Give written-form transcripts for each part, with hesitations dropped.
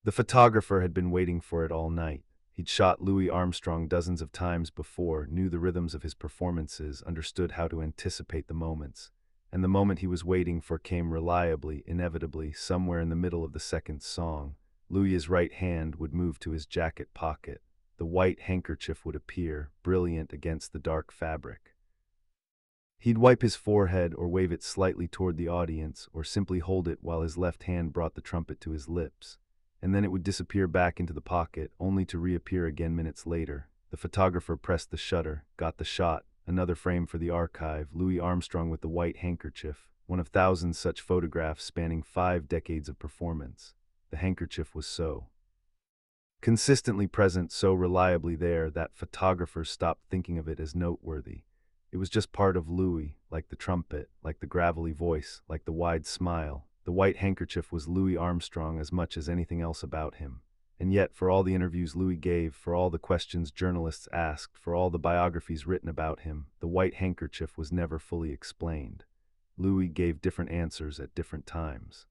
The photographer had been waiting for it all night. He'd shot Louis Armstrong dozens of times before, knew the rhythms of his performances, understood how to anticipate the moments. And the moment he was waiting for came reliably, inevitably, somewhere in the middle of the second song. Louis's right hand would move to his jacket pocket. The white handkerchief would appear, brilliant against the dark fabric. He'd wipe his forehead or wave it slightly toward the audience, or simply hold it while his left hand brought the trumpet to his lips. And then it would disappear back into the pocket, only to reappear again minutes later. The photographer pressed the shutter, got the shot, another frame for the archive, Louis Armstrong with the white handkerchief, one of thousands such photographs spanning 5 decades of performance. The handkerchief was so consistently present, so reliably there, that photographers stopped thinking of it as noteworthy. It was just part of Louis, like the trumpet, like the gravelly voice, like the wide smile. The white handkerchief was Louis Armstrong as much as anything else about him. And yet, for all the interviews Louis gave, for all the questions journalists asked, for all the biographies written about him, the white handkerchief was never fully explained. Louis gave different answers at different times.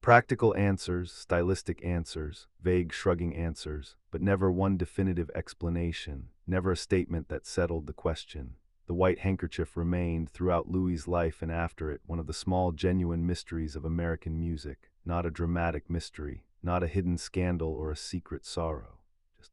Practical answers, stylistic answers, vague shrugging answers, but never one definitive explanation, never a statement that settled the question. The white handkerchief remained, throughout Louis's life and after it, one of the small, genuine mysteries of American music, not a dramatic mystery, not a hidden scandal or a secret sorrow. Just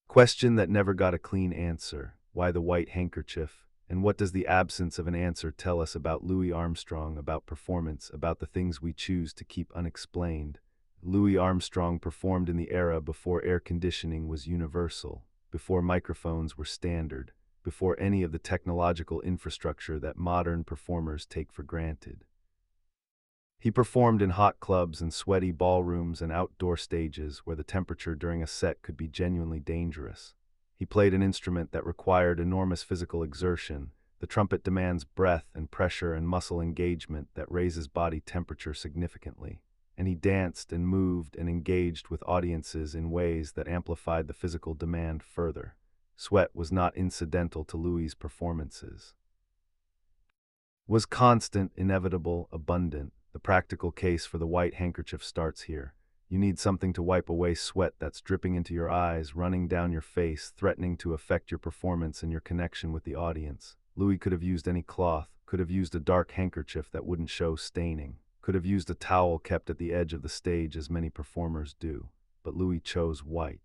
a question that never got a clean answer. Why the white handkerchief? And what does the absence of an answer tell us about Louis Armstrong, about performance, about the things we choose to keep unexplained? Louis Armstrong performed in the era before air conditioning was universal, before microphones were standard, before any of the technological infrastructure that modern performers take for granted. He performed in hot clubs and sweaty ballrooms and outdoor stages where the temperature during a set could be genuinely dangerous. He played an instrument that required enormous physical exertion. The trumpet demands breath and pressure and muscle engagement that raises body temperature significantly. And he danced and moved and engaged with audiences in ways that amplified the physical demand further. Sweat was not incidental to Louis's performances. Was constant, inevitable, abundant. The practical case for the white handkerchief starts here. You need something to wipe away sweat that's dripping into your eyes, running down your face, threatening to affect your performance and your connection with the audience. Louis could have used any cloth, could have used a dark handkerchief that wouldn't show staining, could have used a towel kept at the edge of the stage as many performers do. But Louis chose white.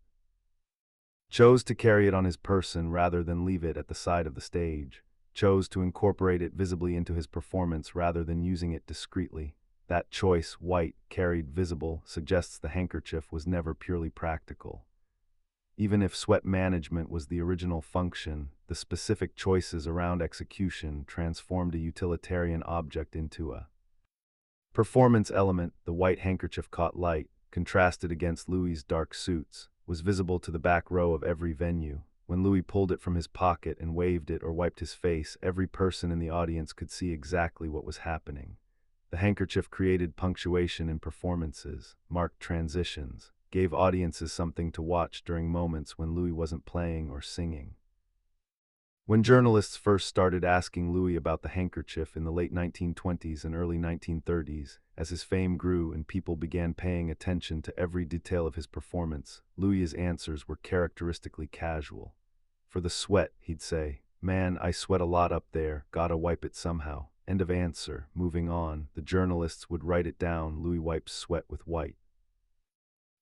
Chose to carry it on his person rather than leave it at the side of the stage. Chose to incorporate it visibly into his performance rather than using it discreetly. That choice, white, carried visible, suggests the handkerchief was never purely practical. Even if sweat management was the original function, the specific choices around execution transformed a utilitarian object into a performance element. The white handkerchief caught light, contrasted against Louis's dark suits, was visible to the back row of every venue. When Louis pulled it from his pocket and waved it or wiped his face, every person in the audience could see exactly what was happening. The handkerchief created punctuation in performances, marked transitions, gave audiences something to watch during moments when Louis wasn't playing or singing. When journalists first started asking Louis about the handkerchief in the late 1920s and early 1930s, as his fame grew and people began paying attention to every detail of his performance, Louis's answers were characteristically casual. For the sweat, he'd say, "Man, I sweat a lot up there, gotta wipe it somehow." End of answer. Moving on, the journalists would write it down. Louis wipes sweat with white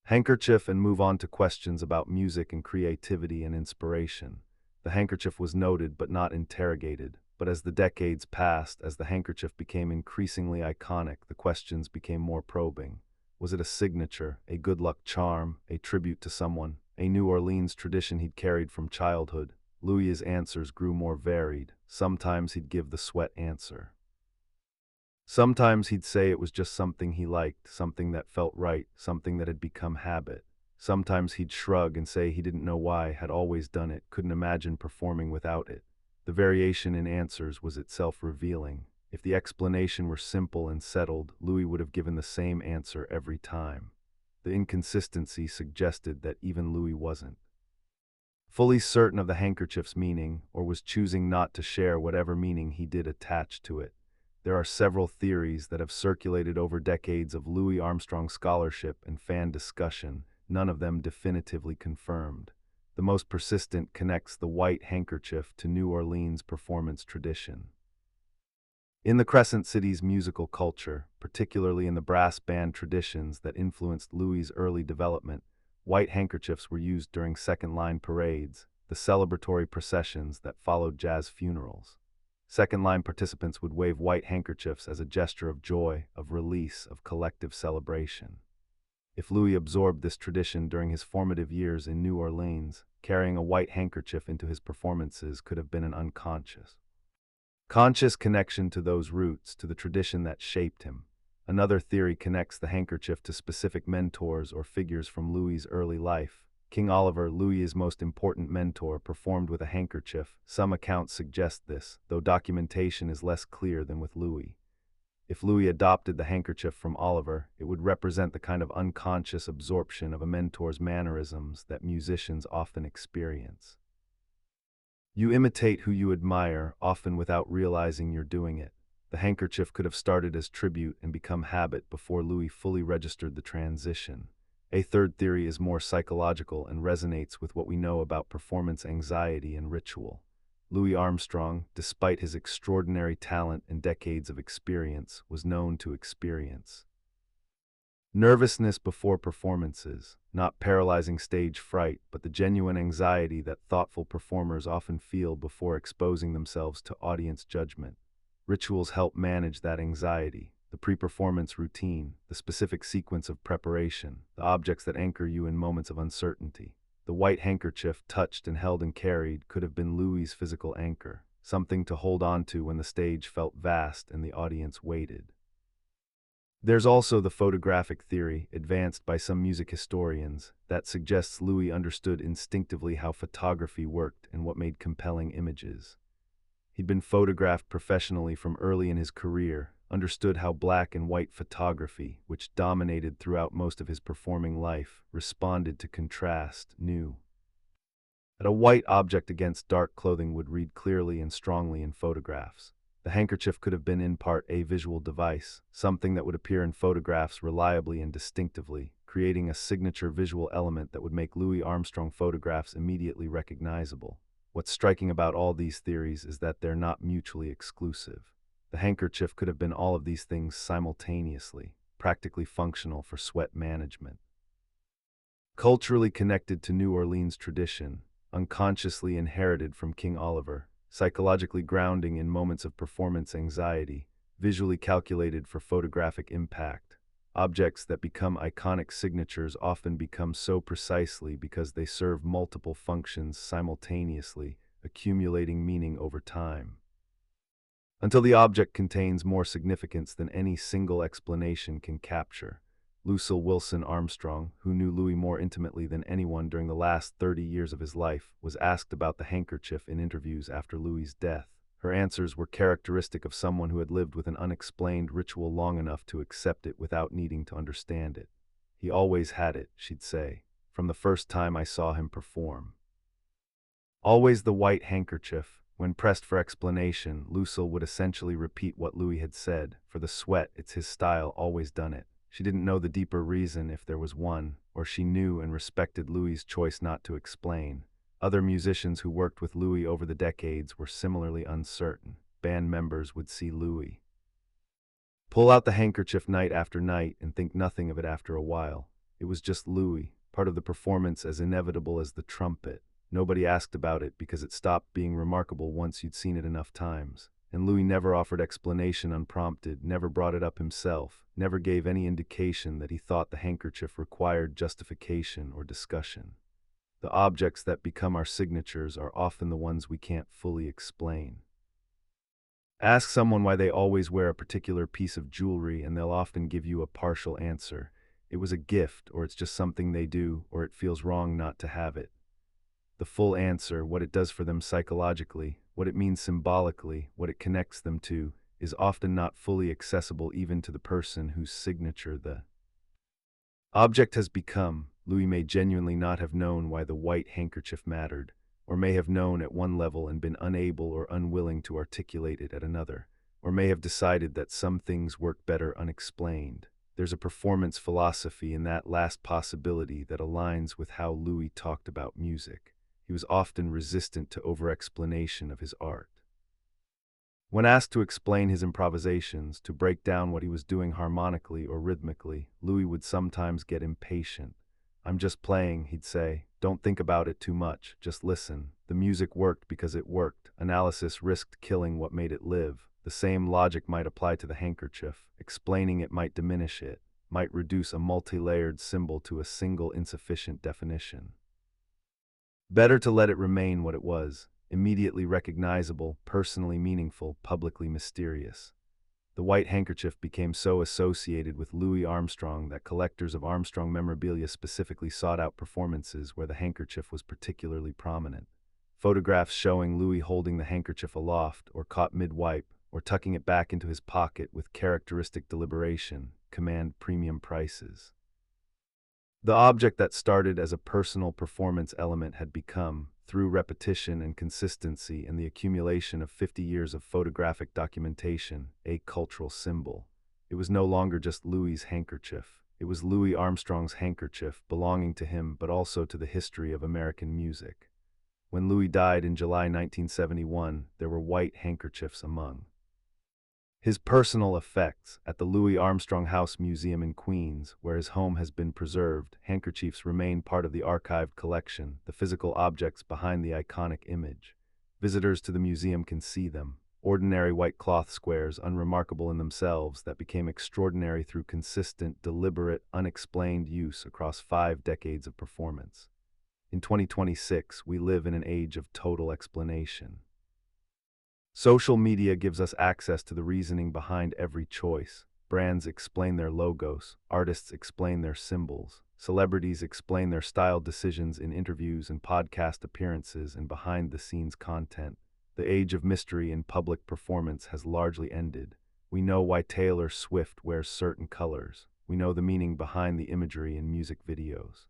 handkerchief and move on to questions about music and creativity and inspiration. The handkerchief was noted but not interrogated. But as the decades passed, as the handkerchief became increasingly iconic, the questions became more probing. Was it a signature, a good luck charm, a tribute to someone, a New Orleans tradition he'd carried from childhood? Louis's answers grew more varied. Sometimes he'd give the sweat answer. Sometimes he'd say it was just something he liked, something that felt right, something that had become habit. Sometimes he'd shrug and say he didn't know why, had always done it, couldn't imagine performing without it. The variation in answers was itself revealing. If the explanation were simple and settled, Louis would have given the same answer every time. The inconsistency suggested that even Louis wasn't fully certain of the handkerchief's meaning, or was choosing not to share whatever meaning he did attach to it. There are several theories that have circulated over decades of Louis Armstrong scholarship and fan discussion, none of them definitively confirmed. The most persistent connects the white handkerchief to New Orleans performance tradition. In the Crescent City's musical culture, particularly in the brass band traditions that influenced Louis's early development, white handkerchiefs were used during second-line parades, the celebratory processions that followed jazz funerals. Second-line participants would wave white handkerchiefs as a gesture of joy, of release, of collective celebration. If Louis absorbed this tradition during his formative years in New Orleans, carrying a white handkerchief into his performances could have been an conscious connection to those roots, to the tradition that shaped him. Another theory connects the handkerchief to specific mentors or figures from Louis's early life. King Oliver, Louis's most important mentor, performed with a handkerchief. Some accounts suggest this, though documentation is less clear than with Louis. If Louis adopted the handkerchief from Oliver, it would represent the kind of unconscious absorption of a mentor's mannerisms that musicians often experience. You imitate who you admire, often without realizing you're doing it. The handkerchief could have started as tribute and become habit before Louis fully registered the transition. A third theory is more psychological and resonates with what we know about performance anxiety and ritual. Louis Armstrong, despite his extraordinary talent and decades of experience, was known to experience nervousness before performances, not paralyzing stage fright, but the genuine anxiety that thoughtful performers often feel before exposing themselves to audience judgment. Rituals help manage that anxiety. The pre-performance routine, the specific sequence of preparation, the objects that anchor you in moments of uncertainty. The white handkerchief, touched and held and carried, could have been Louis's physical anchor, something to hold on to when the stage felt vast and the audience waited. There's also the photographic theory, advanced by some music historians, that suggests Louis understood instinctively how photography worked and what made compelling images. He'd been photographed professionally from early in his career, understood how black and white photography, which dominated throughout most of his performing life, responded to contrast, knew that a white object against dark clothing would read clearly and strongly in photographs. The handkerchief could have been in part a visual device, something that would appear in photographs reliably and distinctively, creating a signature visual element that would make Louis Armstrong photographs immediately recognizable. What's striking about all these theories is that they're not mutually exclusive. The handkerchief could have been all of these things simultaneously, practically functional for sweat management. Culturally connected to New Orleans tradition, unconsciously inherited from King Oliver, psychologically grounding in moments of performance anxiety, visually calculated for photographic impact. Objects that become iconic signatures often become so precisely because they serve multiple functions simultaneously, accumulating meaning over time, until the object contains more significance than any single explanation can capture. Lucille Wilson Armstrong, who knew Louis more intimately than anyone during the last 30 years of his life, was asked about the handkerchief in interviews after Louis's death. Her answers were characteristic of someone who had lived with an unexplained ritual long enough to accept it without needing to understand it. "He always had it," she'd say, "from the first time I saw him perform." Always the white handkerchief. When pressed for explanation, Lucille would essentially repeat what Louis had said. For the sweat, it's his style, always done it. She didn't know the deeper reason, if there was one, or she knew and respected Louis's choice not to explain. Other musicians who worked with Louis over the decades were similarly uncertain. Band members would see Louis pull out the handkerchief night after night and think nothing of it after a while. It was just Louis, part of the performance as inevitable as the trumpet. Nobody asked about it because it stopped being remarkable once you'd seen it enough times. And Louis never offered explanation unprompted, never brought it up himself, never gave any indication that he thought the handkerchief required justification or discussion. The objects that become our signatures are often the ones we can't fully explain. Ask someone why they always wear a particular piece of jewelry and they'll often give you a partial answer. It was a gift, or it's just something they do, or it feels wrong not to have it. The full answer, what it does for them psychologically, what it means symbolically, what it connects them to, is often not fully accessible even to the person whose signature the object has become. Louis may genuinely not have known why the white handkerchief mattered, or may have known at one level and been unable or unwilling to articulate it at another. or may have decided that some things work better unexplained. There's a performance philosophy in that last possibility that aligns with how Louis talked about music. He was often resistant to over-explanation of his art. When asked to explain his improvisations, to break down what he was doing harmonically or rhythmically, Louis would sometimes get impatient. "I'm just playing," he'd say. "Don't think about it too much, just listen." The music worked because it worked. Analysis risked killing what made it live. The same logic might apply to the handkerchief. Explaining it might diminish it, might reduce a multi-layered symbol to a single insufficient definition. Better to let it remain what it was: immediately recognizable, personally meaningful, publicly mysterious. The white handkerchief became so associated with Louis Armstrong that collectors of Armstrong memorabilia specifically sought out performances where the handkerchief was particularly prominent. Photographs showing Louis holding the handkerchief aloft, or caught mid-wipe, or tucking it back into his pocket with characteristic deliberation, command premium prices. The object that started as a personal performance element had become, through repetition and consistency and the accumulation of 50 years of photographic documentation, a cultural symbol. It was no longer just Louis's handkerchief. It was Louis Armstrong's handkerchief, belonging to him but also to the history of American music. When Louis died in July 1971, there were white handkerchiefs among his personal effects. At the Louis Armstrong House Museum in Queens, where his home has been preserved, handkerchiefs remain part of the archived collection, the physical objects behind the iconic image. Visitors to the museum can see them, ordinary white cloth squares, unremarkable in themselves, that became extraordinary through consistent, deliberate, unexplained use across 5 decades of performance. In 2026, we live in an age of total explanation. Social media gives us access to the reasoning behind every choice. Brands explain their logos, artists explain their symbols, celebrities explain their style decisions in interviews and podcast appearances and behind-the-scenes content. The age of mystery in public performance has largely ended. We know why Taylor Swift wears certain colors. We know the meaning behind the imagery in music videos.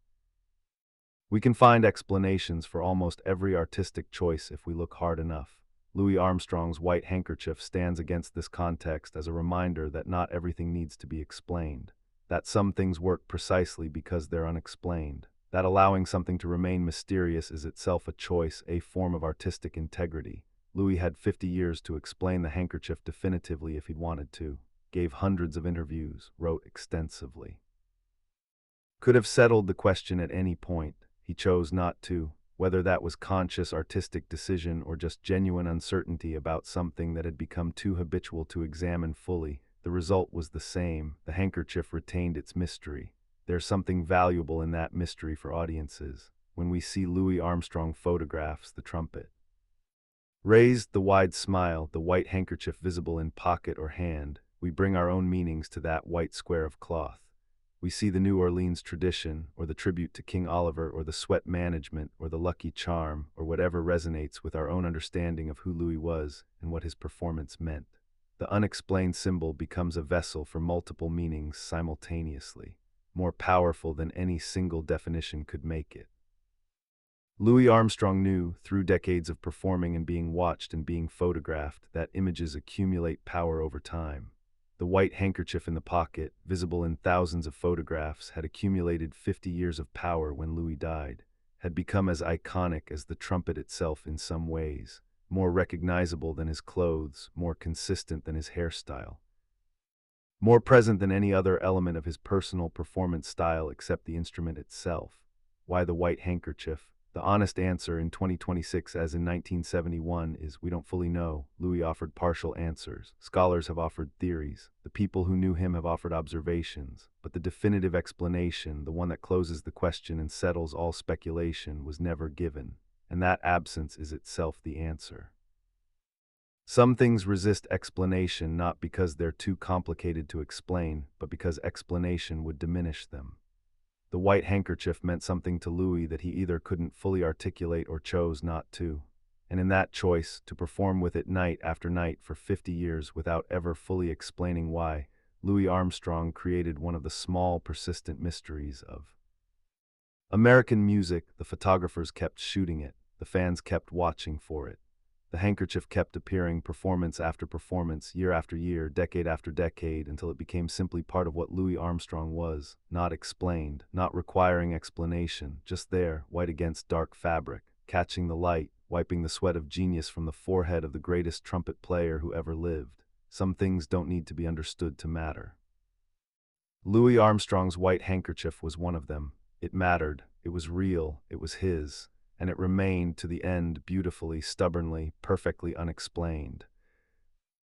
We can find explanations for almost every artistic choice if we look hard enough. Louis Armstrong's white handkerchief stands against this context as a reminder that not everything needs to be explained, that some things work precisely because they're unexplained, that allowing something to remain mysterious is itself a choice, a form of artistic integrity. Louis had 50 years to explain the handkerchief definitively if he'd wanted to, gave hundreds of interviews, wrote extensively. Could have settled the question at any point. He chose not to. Whether that was conscious artistic decision or just genuine uncertainty about something that had become too habitual to examine fully, the result was the same. The handkerchief retained its mystery. There's something valuable in that mystery for audiences. When we see Louis Armstrong photographs, the trumpet raised, the wide smile, the white handkerchief visible in pocket or hand, we bring our own meanings to that white square of cloth. We see the New Orleans tradition, or the tribute to King Oliver, or the sweat management, or the lucky charm, or whatever resonates with our own understanding of who Louis was and what his performance meant. The unexplained symbol becomes a vessel for multiple meanings simultaneously, more powerful than any single definition could make it. Louis Armstrong knew, through decades of performing and being watched and being photographed, that images accumulate power over time. The white handkerchief in the pocket, visible in thousands of photographs, had accumulated 50 years of power when Louis died, had become as iconic as the trumpet itself in some ways, more recognizable than his clothes, more consistent than his hairstyle, more present than any other element of his personal performance style except the instrument itself. Why the white handkerchief? The honest answer in 2026, as in 1971, is we don't fully know. Louis offered partial answers. Scholars have offered theories. The people who knew him have offered observations. But the definitive explanation, the one that closes the question and settles all speculation, was never given. And that absence is itself the answer. Some things resist explanation not because they're too complicated to explain, but because explanation would diminish them. The white handkerchief meant something to Louis that he either couldn't fully articulate or chose not to. And in that choice, to perform with it night after night for 50 years without ever fully explaining why, Louis Armstrong created one of the small, persistent mysteries of American music. The photographers kept shooting it. The fans kept watching for it. The handkerchief kept appearing performance after performance, year after year, decade after decade, until it became simply part of what Louis Armstrong was, not explained, not requiring explanation, just there, white against dark fabric, catching the light, wiping the sweat of genius from the forehead of the greatest trumpet player who ever lived. Some things don't need to be understood to matter. Louis Armstrong's white handkerchief was one of them. It mattered, it was real, it was his, and it remained to the end beautifully, stubbornly, perfectly unexplained.